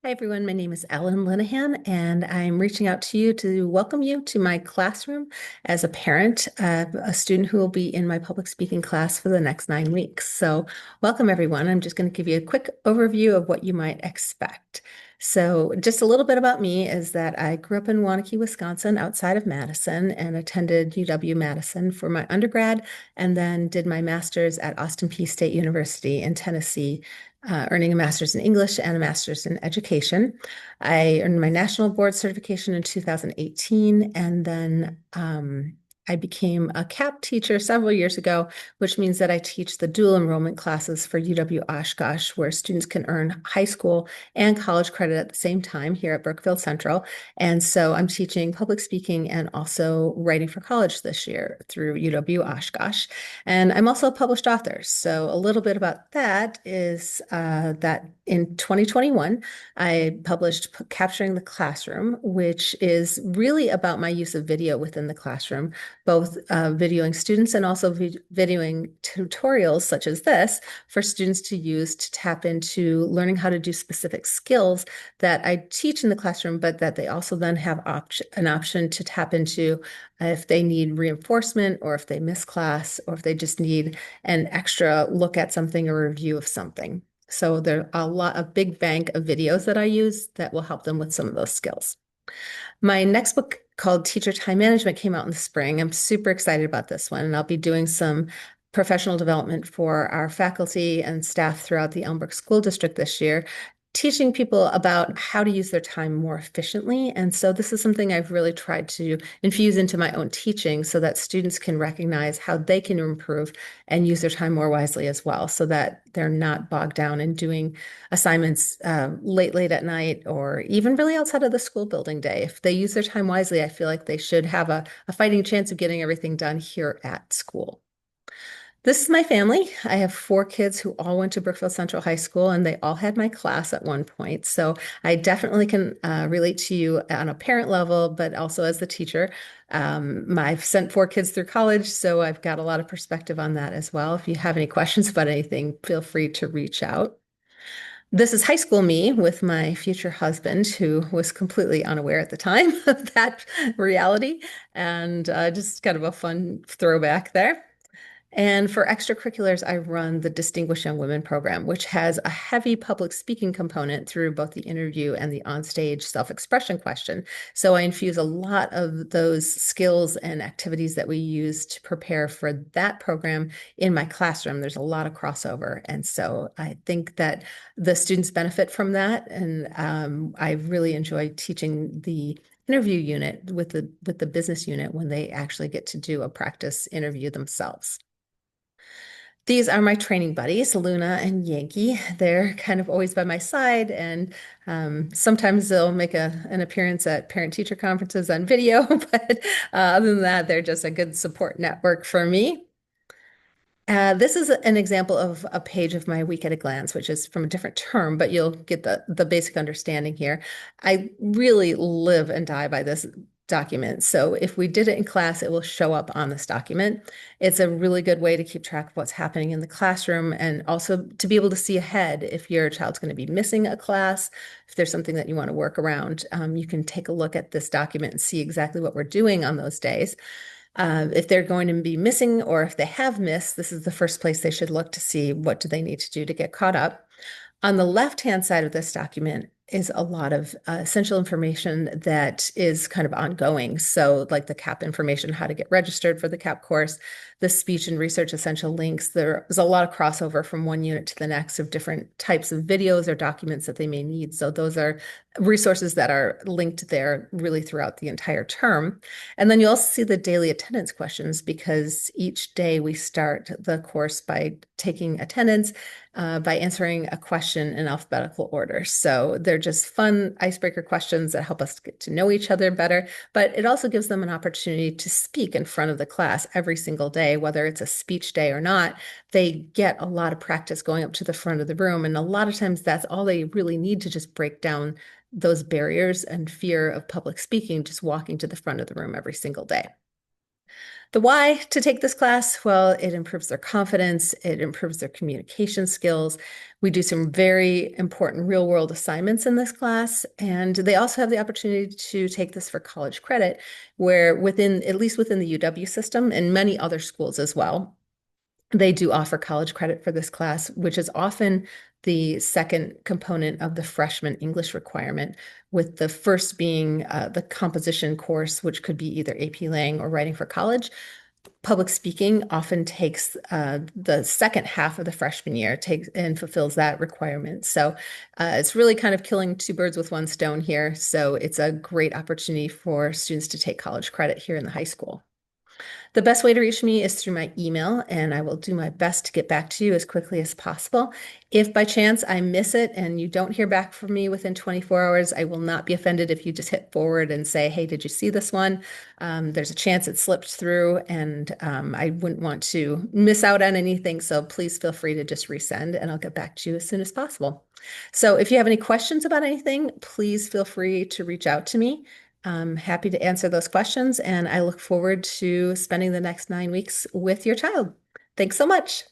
Hi, everyone. My name is Ellen Linnihan, and I'm reaching out to you to welcome you to my classroom as a parent of a student who will be in my public speaking class for the next 9 weeks. So, welcome, everyone. I'm just going to give you a quick overview of what you might expect. So, just a little bit about me is that I grew up in Waunakee, Wisconsin, outside of Madison, and attended UW-Madison for my undergrad, and then did my master's at Austin Peay State University in Tennessee, earning a master's in English and a master's in education. I earned my national board certification in 2018, and then I became a CAP teacher several years ago, which means that I teach the dual enrollment classes for UW-Oshkosh, where students can earn high school and college credit at the same time here at Brookfield Central. And so I'm teaching public speaking and also writing for college this year through UW-Oshkosh. And I'm also a published author. So a little bit about that is that in 2021, I published Capturing the Classroom, which is really about my use of video within the classroom, both videoing students and also videoing tutorials such as this for students to use to tap into learning how to do specific skills that I teach in the classroom, but that they also then have an option to tap into if they need reinforcement or if they miss class or if they just need an extra look at something or review of something. So there are a big bank of videos that I use that will help them with some of those skills. My next book called Teacher Time Management came out in the spring. I'm super excited about this one, and I'll be doing some professional development for our faculty and staff throughout the Elmbrook School District this year, teaching people about how to use their time more efficiently. And so this is something I've really tried to infuse into my own teaching so that students can recognize how they can improve and use their time more wisely as well, so that they're not bogged down in doing assignments late at night or even really outside of the school building day. If they use their time wisely, I feel like they should have a fighting chance of getting everything done here at school. This is my family. I have 4 kids who all went to Brookfield Central High School, and they all had my class at one point. So I definitely can relate to you on a parent level, but also as the teacher. I've sent 4 kids through college, so I've got a lot of perspective on that as well. If you have any questions about anything, feel free to reach out. This is high school me with my future husband, who was completely unaware at the time of that reality, and just kind of a fun throwback there. And for extracurriculars, I run the Distinguished Young Women program, which has a heavy public speaking component through both the interview and the onstage self-expression question. So I infuse a lot of those skills and activities that we use to prepare for that program in my classroom. There's a lot of crossover. And so I think that the students benefit from that. And I really enjoy teaching the interview unit with the business unit when they actually get to do a practice interview themselves. These are my training buddies, Luna and Yankee. They're kind of always by my side, and sometimes they'll make an appearance at parent-teacher conferences on video, but other than that, they're just a good support network for me. This is an example of a page of my week at a glance, which is from a different term, but you'll get the basic understanding here. I really live and die by this document. So if we did it in class, it will show up on this document. It's a really good way to keep track of what's happening in the classroom and also to be able to see ahead if your child's going to be missing a class, if there's something that you want to work around. You can take a look at this document and see exactly what we're doing on those days. If they're going to be missing or if they have missed, this is the first place they should look to see what do they need to do to get caught up. On the left-hand side of this document is a lot of essential information that is kind of ongoing. So like the CAP information, how to get registered for the CAP course, the speech and research essential links. There's a lot of crossover from one unit to the next of different types of videos or documents that they may need. So those are resources that are linked there really throughout the entire term. And then you also see the daily attendance questions because each day we start the course by taking attendance by answering a question in alphabetical order. So they're just fun icebreaker questions that help us get to know each other better, but it also gives them an opportunity to speak in front of the class every single day, whether it's a speech day or not. They get a lot of practice going up to the front of the room, and a lot of times that's all they really need to just break down those barriers and fear of public speaking, just walking to the front of the room every single day. The why to take this class, well, it improves their confidence, it improves their communication skills. We do some very important real world assignments in this class, and they also have the opportunity to take this for college credit, where at least within the UW system and many other schools as well, they do offer college credit for this class, which is often the second component of the freshman English requirement, with the first being the composition course, which could be either AP Lang or Writing for College. Public speaking often takes the second half of the freshman year, takes and fulfills that requirement. So it's really kind of killing two birds with one stone here. So it's a great opportunity for students to take college credit here in the high school. The best way to reach me is through my email, and I will do my best to get back to you as quickly as possible. If by chance I miss it and you don't hear back from me within 24 hours, I will not be offended if you just hit forward and say, hey, did you see this one? There's a chance it slipped through, and I wouldn't want to miss out on anything. So please feel free to just resend, and I'll get back to you as soon as possible. So if you have any questions about anything, please feel free to reach out to me. I'm happy to answer those questions, and I look forward to spending the next 9 weeks with your child. Thanks so much.